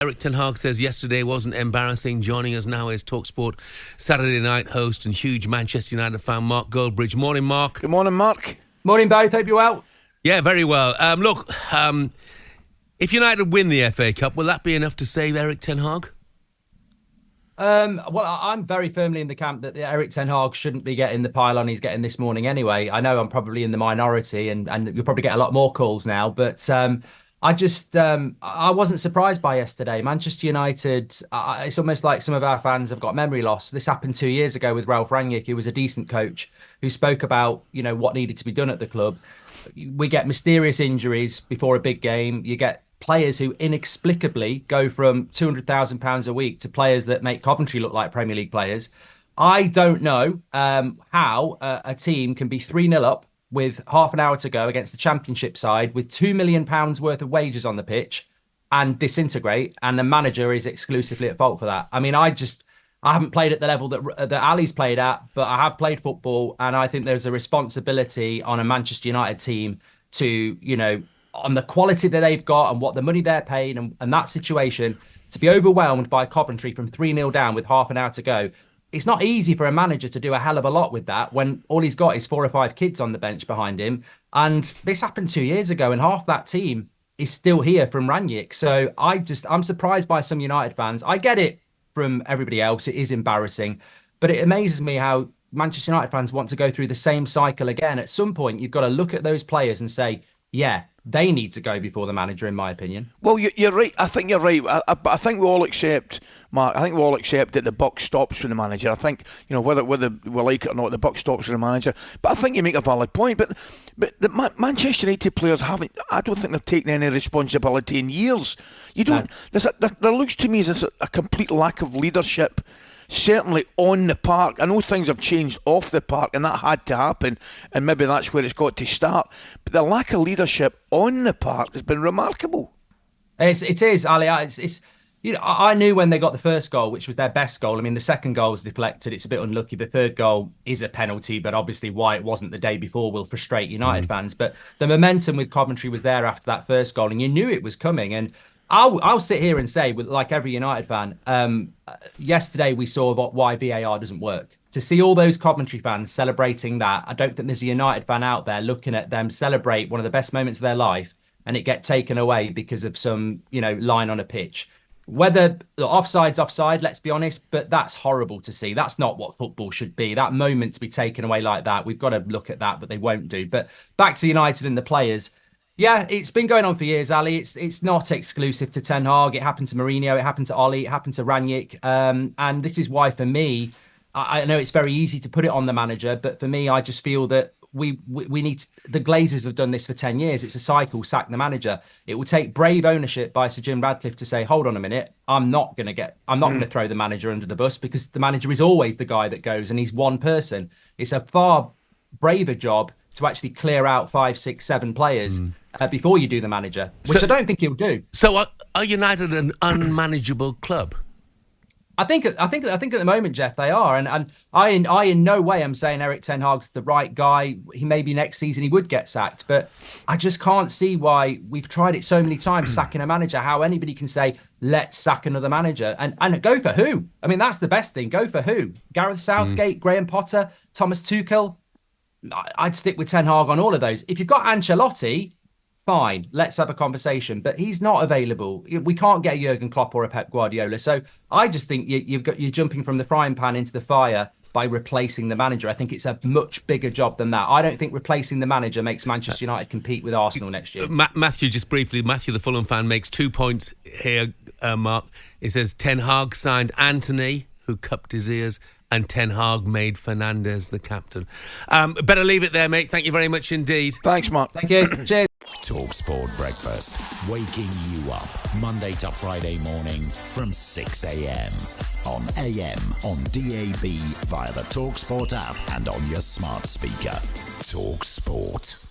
Erik Ten Hag says yesterday wasn't embarrassing. Joining us now is talkSPORT Saturday night host and huge Manchester United fan, Mark Goldbridge. Morning, Mark. Good morning, Mark. Morning, both. Hope you're well. Yeah, very well. If United win the FA Cup, will that be enough to save Erik Ten Hag? Well, I'm very firmly in the camp that Erik Ten Hag shouldn't be getting the pylon he's getting this morning anyway. I know I'm probably in the minority and you'll probably get a lot more calls now, but I wasn't surprised by yesterday. Manchester United, it's almost like some of our fans have got memory loss. This happened 2 years ago with Ralf Rangnick, who was a decent coach, who spoke about, what needed to be done at the club. We get mysterious injuries before a big game. You get players who inexplicably go from £200,000 a week to players that make Coventry look like Premier League players. I don't know how a team can be 3-0 up with half an hour to go against the Championship side with £2 million worth of wages on the pitch and disintegrate, and the manager is exclusively at fault for that. I mean, I haven't played at the level that Ali's played at, but I have played football, and I think there's a responsibility on a Manchester United team to, on the quality that they've got and what the money they're paying and that situation, to be overwhelmed by Coventry from 3-0 down with half an hour to go. It's not easy for a manager to do a hell of a lot with that when all he's got is 4 or 5 kids on the bench behind him. And this happened 2 years ago, and half that team is still here from Rangnick. So I'm surprised by some United fans. I get it from everybody else. It is embarrassing, but it amazes me how Manchester United fans want to go through the same cycle again. At some point, you've got to look at those players and say, yeah, they need to go before the manager, in my opinion. Well, you're right. I think you're right. I think we all accept, Mark. I think we all accept that the buck stops with the manager. I think whether we like it or not, the buck stops with the manager. But I think you make a valid point. But the Manchester United players haven't. I don't think they've taken any responsibility in years. You don't. No. There looks to me as a complete lack of leadership. Certainly on the park. I know things have changed off the park, and that had to happen, and maybe that's where it's got to start. But the lack of leadership on the park has been remarkable. It is, Ali. I knew when they got the first goal, which was their best goal. I mean, the second goal was deflected. It's a bit unlucky. The third goal is a penalty, but obviously why it wasn't the day before will frustrate United fans. But the momentum with Coventry was there after that first goal, and you knew it was coming. And I'll sit here and say, like every United fan, yesterday we saw why VAR doesn't work. To see all those Coventry fans celebrating that, I don't think there's a United fan out there looking at them celebrate one of the best moments of their life and it get taken away because of some, line on a pitch. Whether the offside's offside, let's be honest, but that's horrible to see. That's not what football should be. That moment to be taken away like that, we've got to look at that, but they won't do. But back to United and the players. Yeah, it's been going on for years, Ali. It's not exclusive to Ten Hag. It happened to Mourinho. It happened to Oli. It happened to Rangnick. And this is why, for me, I know it's very easy to put it on the manager, but for me, I just feel that we need the Glazers have done this for 10 years. It's a cycle. Sack the manager. It will take brave ownership by Sir Jim Ratcliffe to say, hold on a minute, I'm not going to throw the manager under the bus, because the manager is always the guy that goes, and he's one person. It's a far braver job to actually clear out 5, 6, 7 players before you do the manager, which I don't think he'll do. So are United an unmanageable club? I think at the moment, Jeff, they are, and I in no way am saying Erik Ten Hag's the right guy. He maybe next season he would get sacked, but I just can't see why we've tried it so many times sacking a manager. How anybody can say let's sack another manager and go for who? I mean, that's the best thing. Go for who? Gareth Southgate, Graham Potter, Thomas Tuchel. I'd stick with Ten Hag on all of those. If you've got Ancelotti, fine, let's have a conversation. But he's not available. We can't get a Jurgen Klopp or a Pep Guardiola. So I just think you're jumping from the frying pan into the fire by replacing the manager. I think it's a much bigger job than that. I don't think replacing the manager makes Manchester United compete with Arsenal next year. Matthew, just briefly, the Fulham fan, makes 2 points here, Mark. He says Ten Hag signed Anthony, who cupped his ears, and Ten Hag made Fernandes the captain. Better leave it there, mate. Thank you very much indeed. Thanks, Mark. Thank you. Cheers. talkSPORT Breakfast, waking you up Monday to Friday morning from 6 a.m. on AM, on DAB, via the talkSPORT app and on your smart speaker. talkSPORT.